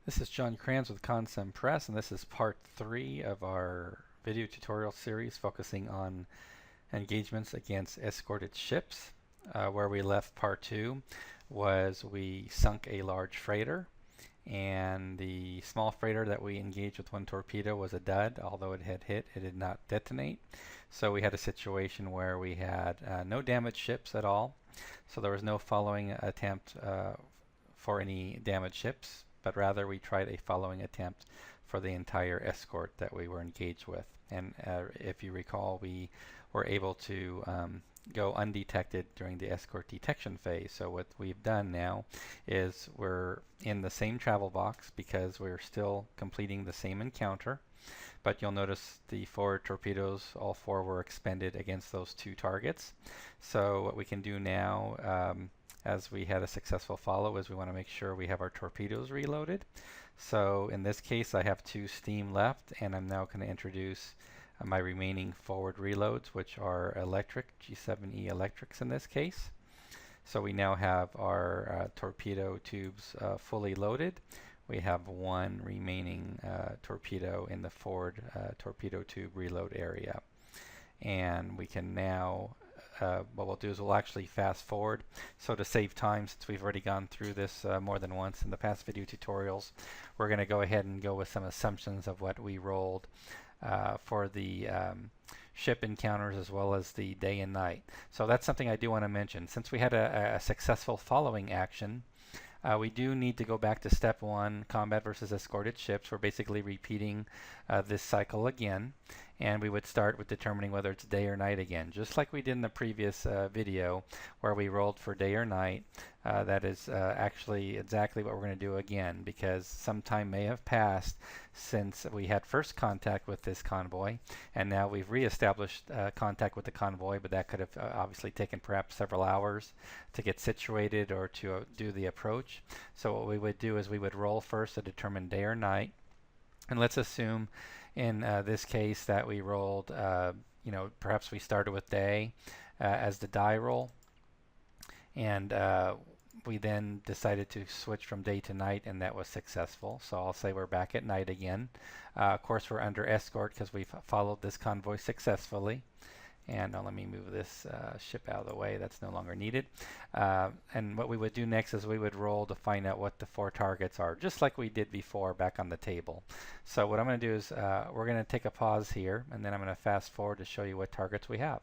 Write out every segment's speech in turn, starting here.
This is John Kranz with Consim Press, and this is part 3 of our video tutorial series focusing on engagements against escorted ships. Where we left part 2 was we sunk a large freighter, and the small freighter that we engaged with one torpedo was a dud. Although it had hit, it did not detonate. So we had a situation where we had no damaged ships at all. So there was no following attempt for any damaged ships, but rather we tried a following attempt for the entire escort that we were engaged with. And if you recall, we were able to go undetected during the escort detection phase. So what we've done now is we're in the same travel box because we're still completing the same encounter. But you'll notice the forward torpedoes, all 4 were expended against those 2 targets. So what we can do now, as we had a successful follow, is we want to make sure we have our torpedoes reloaded. So in this case, I have 2 steam left, and I'm now going to introduce my remaining forward reloads, which are electric, G7E electrics in this case. So we now have our torpedo tubes fully loaded. We have 1 remaining torpedo in the forward torpedo tube reload area. And we can now, what we'll do is we'll actually fast forward. So to save time, since we've already gone through this more than once in the past video tutorials, we're going to go ahead and go with some assumptions of what we rolled for the ship encounters as well as the day and night. So that's something I do want to mention. Since we had a successful following action, we do need to go back to step 1, combat versus escorted ships. We're basically repeating this cycle again, and we would start with determining whether it's day or night again, just like we did in the previous video where we rolled for day or night. That is actually exactly what we're going to do again, because some time may have passed since we had first contact with this convoy, and now we've reestablished contact with the convoy, but that could have obviously taken perhaps several hours to get situated or to do the approach. So what we would do is we would roll first to determine day or night, and let's assume in this case that we rolled, perhaps we started with day as the die roll, and we then decided to switch from day to night, and that was successful. So I'll say we're back at night again. Of course, we're under escort because we've followed this convoy successfully. And let me move this ship out of the way. That's no longer needed. And what we would do next is we would roll to find out what the 4 targets are, just like we did before back on the table. So what I'm going to do is we're going to take a pause here, and then I'm going to fast forward to show you what targets we have.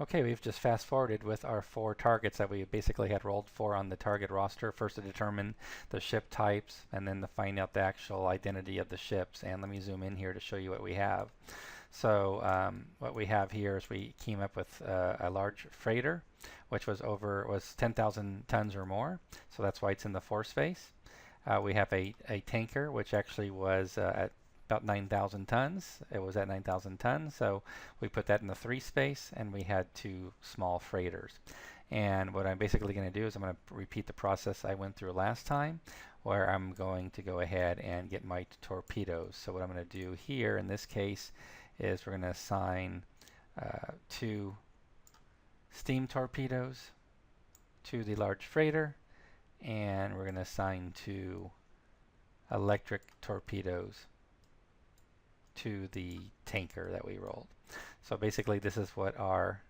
Okay, we've just fast forwarded with our 4 targets that we basically had rolled for on the target roster, first to determine the ship types and then to find out the actual identity of the ships. And let me zoom in here to show you what we have. So what we have here is we came up with a large freighter, which was 10,000 tons or more. So that's why it's in the 4 space. We have a tanker, which actually was at about 9,000 tons. It was at 9,000 tons, so we put that in the 3 space, and we had 2 small freighters. And what I'm basically going to do is I'm going to repeat the process I went through last time, where I'm going to go ahead and get my torpedoes. So what I'm going to do here in this case is we're going to assign 2 steam torpedoes to the large freighter, and we're going to assign 2 electric torpedoes to the tanker that we rolled. So basically this is what our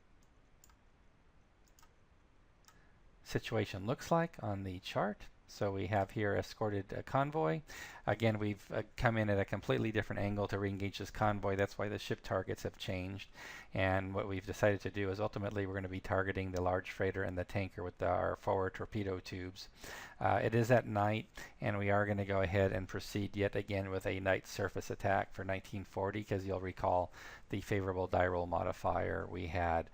situation looks like on the chart. So we have here escorted convoy. Again, we've come in at a completely different angle to re-engage this convoy. That's why the ship targets have changed. And what we've decided to do is ultimately we're going to be targeting the large freighter and the tanker with our forward torpedo tubes. It is at night, and we are going to go ahead and proceed yet again with a night surface attack for 1940, because you'll recall the favorable die roll modifier we had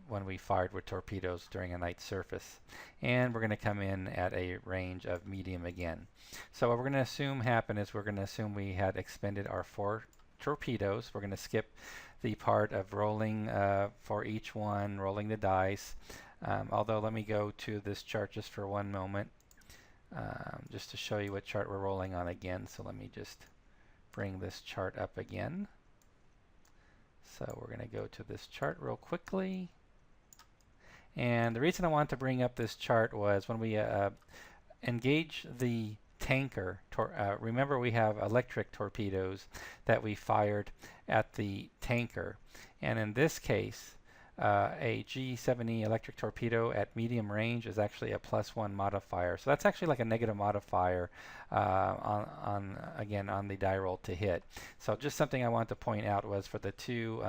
when we fired with torpedoes during a night surface. And we're going to come in at a range of medium again. So what we're going to assume happened is we're going to assume we had expended our 4 torpedoes. We're going to skip the part of rolling for each one, rolling the dice. Although let me go to this chart just for one moment, just to show you what chart we're rolling on again. So let me just bring this chart up again. So we're going to go to this chart real quickly. And the reason I wanted to bring up this chart was when we engage the tanker. Remember, we have electric torpedoes that we fired at the tanker, and in this case, a G7E electric torpedo at medium range is actually a +1 modifier. So that's actually like a negative modifier again on the die roll to hit. So just something I wanted to point out was for the two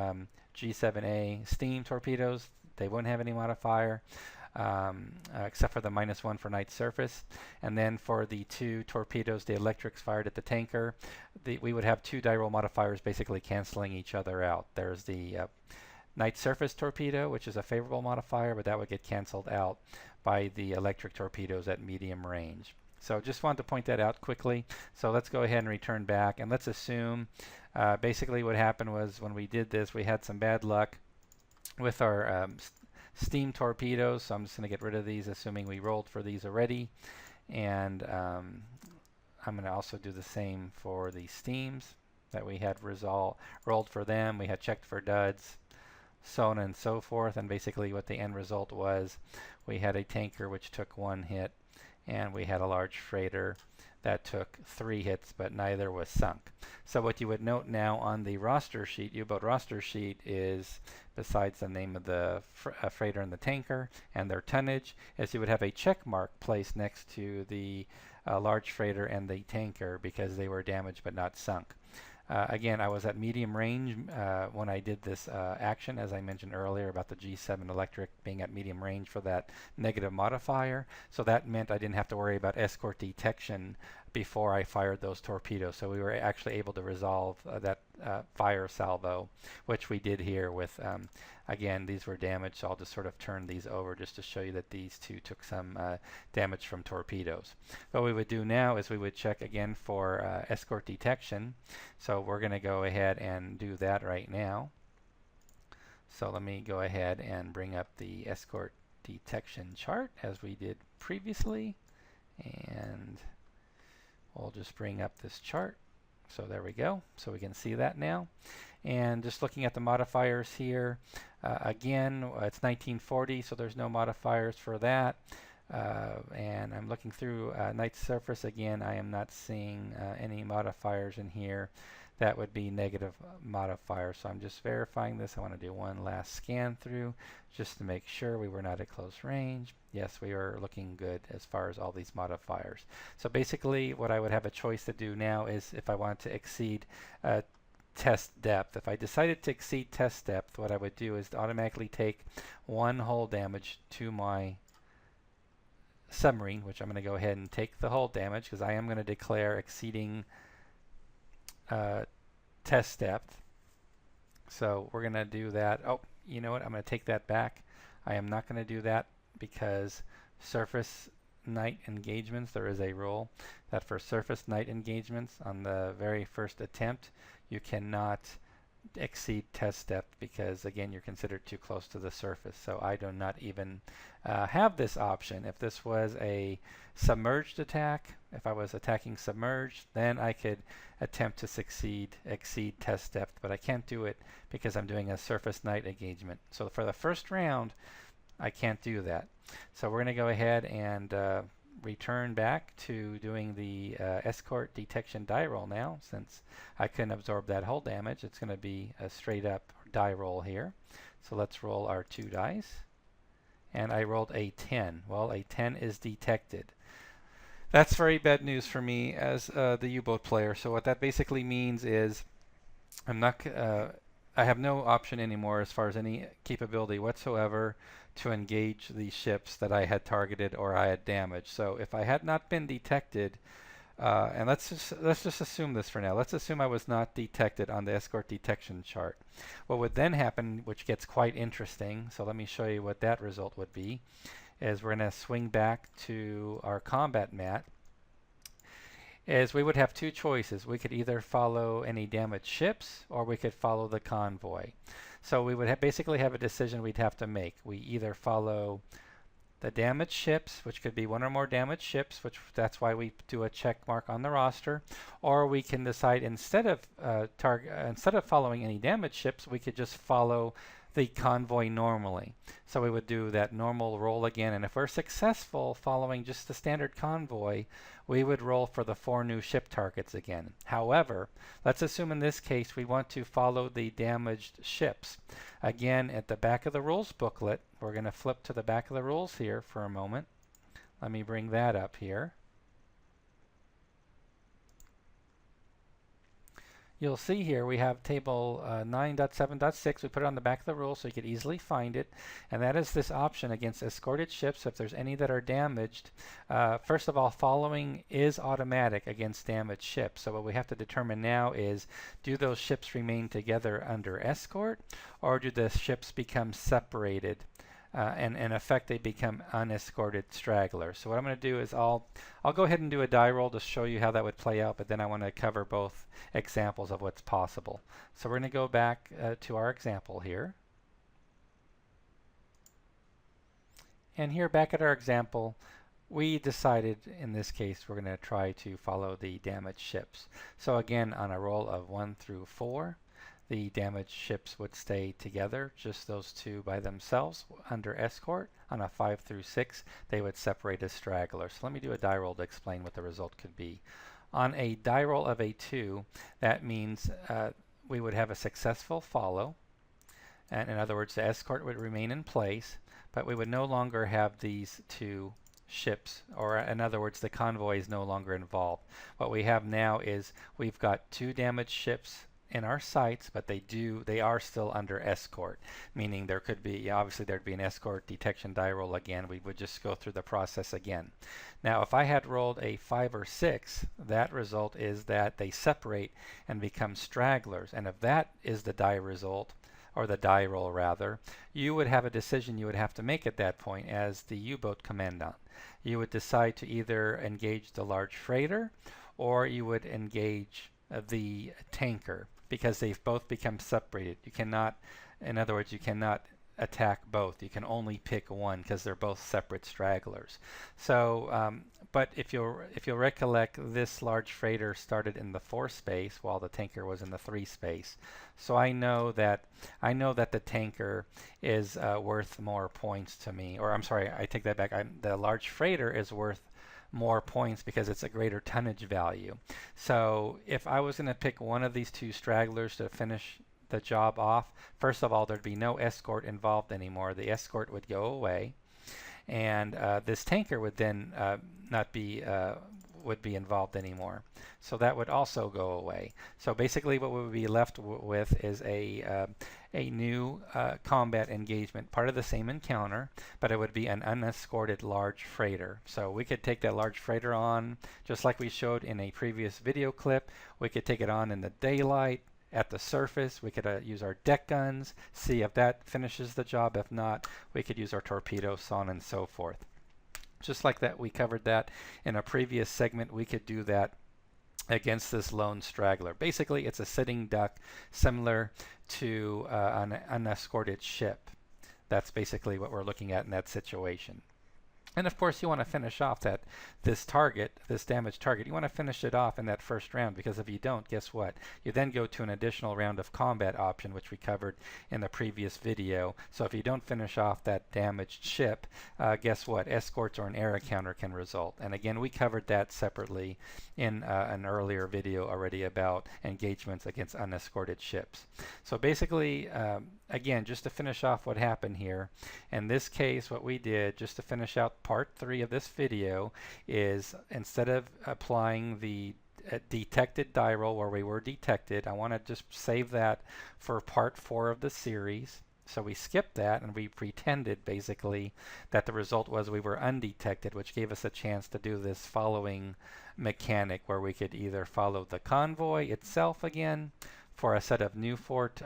G7A steam torpedoes, they wouldn't have any modifier. Except for the -1 for night surface. And then for the two torpedoes, the electrics fired at the tanker, we would have two die roll modifiers basically canceling each other out. There's the night surface torpedo, which is a favorable modifier, but that would get canceled out by the electric torpedoes at medium range. So just wanted to point that out quickly. So let's go ahead and return back, and let's assume basically what happened was when we did this, we had some bad luck with our steam torpedoes. So I'm just going to get rid of these, assuming we rolled for these already. And I'm going to also do the same for the steams that we had rolled for them. We had checked for duds, so on and so forth. And basically what the end result was, we had a tanker which took 1 hit, and we had a large freighter that took 3 hits, but neither was sunk. So what you would note now on the roster sheet, U-boat roster sheet, is besides the name of the freighter and the tanker and their tonnage, is you would have a check mark placed next to the large freighter and the tanker because they were damaged but not sunk. Again, I was at medium range when I did this action, as I mentioned earlier about the G7 electric being at medium range for that negative modifier. So that meant I didn't have to worry about escort detection before I fired those torpedoes. So we were actually able to resolve that fire salvo, which we did here with, again, these were damaged, so I'll just sort of turn these over just to show you that these two took some damage from torpedoes. What we would do now is we would check again for escort detection. So we're going to go ahead and do that right now. So let me go ahead and bring up the escort detection chart as we did previously, and we'll just bring up this chart. So there we go. So we can see that now. And just looking at the modifiers here, again, it's 1940, so there's no modifiers for that. And I'm looking through night surface again. I am not seeing any modifiers in here. That would be negative modifiers. So I'm just verifying this. I want to do one last scan through just to make sure we were not at close range. Yes, we are looking good as far as all these modifiers. So basically what I would have a choice to do now is if I want to exceed test depth. If I decided to exceed test depth, what I would do is automatically take 1 hull damage to my submarine, which I'm going to go ahead and take the hull damage because I am going to declare exceeding test depth. So we're going to do that. Oh, you know what? I'm going to take that back. I am not going to do that because surface night engagements, there is a rule that for surface night engagements on the very first attempt, you cannot exceed test depth because, again, you're considered too close to the surface. So I do not even have this option. If this was a submerged attack, if I was attacking submerged, then I could attempt to exceed test depth, but I can't do it because I'm doing a surface night engagement. So for the first round, I can't do that. So we're going to go ahead and return back to doing the escort detection die roll now. Since I couldn't absorb that hull damage, it's going to be a straight up die roll here. So let's roll our 2 dice. And I rolled a 10. Well, a 10 is detected. That's very bad news for me as the U-boat player. So what that basically means is I have no option anymore as far as any capability whatsoever to engage the ships that I had targeted or I had damaged. So if I had not been detected, and let's just assume this for now. Let's assume I was not detected on the escort detection chart. What would then happen, which gets quite interesting, so let me show you what that result would be, is we're going to swing back to our combat mat, is we would have 2 choices. We could either follow any damaged ships or we could follow the convoy. So we would basically have a decision we'd have to make. We either follow the damaged ships, which could be 1 or more damaged ships, which that's why we do a check mark on the roster, or we can decide instead of following any damaged ships, we could just follow the convoy normally. So we would do that normal roll again, and if we're successful following just the standard convoy, we would roll for the 4 new ship targets again. However, let's assume in this case we want to follow the damaged ships. Again, at the back of the rules booklet, we're going to flip to the back of the rules here for a moment. Let me bring that up here. You'll see here we have table 9.7.6. We put it on the back of the rule so you could easily find it. And that is this option against escorted ships. If there's any that are damaged, first of all, following is automatic against damaged ships. So what we have to determine now is, do those ships remain together under escort, or do the ships become separated? And in effect, they become unescorted stragglers. So what I'm going to do is I'll go ahead and do a die roll to show you how that would play out, but then I want to cover both examples of what's possible. So we're going to go back to our example here. And here, back at our example, we decided in this case we're going to try to follow the damaged ships. So again, on a roll of 1 through 4, the damaged ships would stay together, just those 2 by themselves under escort. On a 5 through 6, they would separate as stragglers. So let me do a die roll to explain what the result could be. On a die roll of a 2, that means we would have a successful follow. And in other words, the escort would remain in place, but we would no longer have these 2 ships, or in other words, the convoy is no longer involved. What we have now is we've got 2 damaged ships in our sights, but they are still under escort, meaning there could be, obviously there'd be an escort detection die roll again. We would just go through the process again. Now if I had rolled a 5 or 6, that result is that they separate and become stragglers, and if that is the die result, or the die roll rather, you would have a decision you would have to make at that point as the U-boat commandant. You would decide to either engage the large freighter, or you would engage the tanker, because they've both become separated. You cannot, in other words, you cannot attack both. You can only pick one because they're both separate stragglers. So, but if you'll recollect, this large freighter started in the 4 space while the tanker was in the 3 space. So I know that the tanker is worth more points to me. Or I'm sorry, I take that back. The large freighter is worth more points because it's a greater tonnage value. So if I was going to pick one of these 2 stragglers to finish the job off, first of all, there'd be no escort involved anymore. The escort would go away, and this tanker would then not be would be involved anymore. So that would also go away. So basically what we would be left with is a new combat engagement, part of the same encounter, but it would be an unescorted large freighter. So we could take that large freighter on, just like we showed in a previous video clip. We could take it on in the daylight, at the surface. We could use our deck guns, see if that finishes the job. If not, we could use our torpedoes, so on and so forth. Just like that, we covered that in a previous segment. We could do that against this lone straggler. Basically, it's a sitting duck similar to an unescorted ship. That's basically what we're looking at in that situation. And of course, you want to finish off this damaged target. You want to finish it off in that first round, because if you don't, guess what? You then go to an additional round of combat option, which we covered in the previous video. So if you don't finish off that damaged ship, guess what? Escorts or an air encounter can result. And again, we covered that separately in an earlier video already about engagements against unescorted ships. So basically, again, just to finish off what happened here, in this case, what we did, just to finish out part 3 of this video, is instead of applying the detected die roll where we were detected, I want to just save that for part 4 of the series. So we skipped that and we pretended basically that the result was we were undetected, which gave us a chance to do this following mechanic where we could either follow the convoy itself again for a set of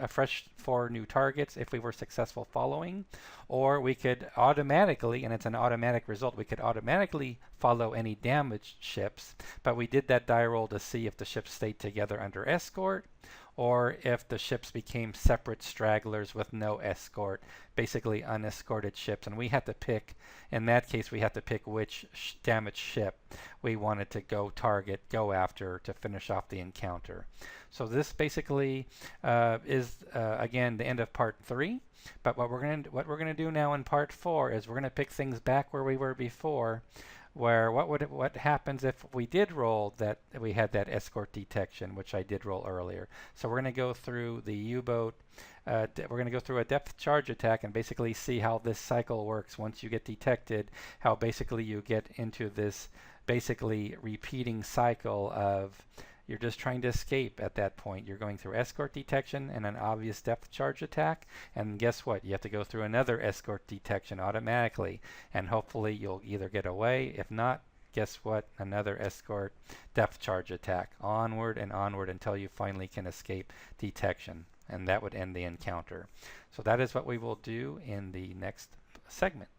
fresh 4 new targets if we were successful following, or we could automatically, and it's an automatic result, we could automatically follow any damaged ships, but we did that die roll to see if the ships stayed together under escort, or if the ships became separate stragglers with no escort, basically unescorted ships. And we had to pick, in that case, we had to pick which damaged ship we wanted to go after to finish off the encounter. So this basically is, again, the end of part 3. But what we're going to do now in part 4 is we're going to pick things back where we were before, where what happens if we did roll that we had that escort detection, which I did roll earlier. So we're going to go through the U-boat. We're going to go through a depth charge attack and basically see how this cycle works once you get detected, how basically you get into this basically repeating cycle of you're just trying to escape at that point. You're going through escort detection and an obvious depth charge attack, and guess what? You have to go through another escort detection automatically, and hopefully you'll either get away. If not, guess what? Another escort depth charge attack. Onward and onward until you finally can escape detection, and that would end the encounter. So that is what we will do in the next segment.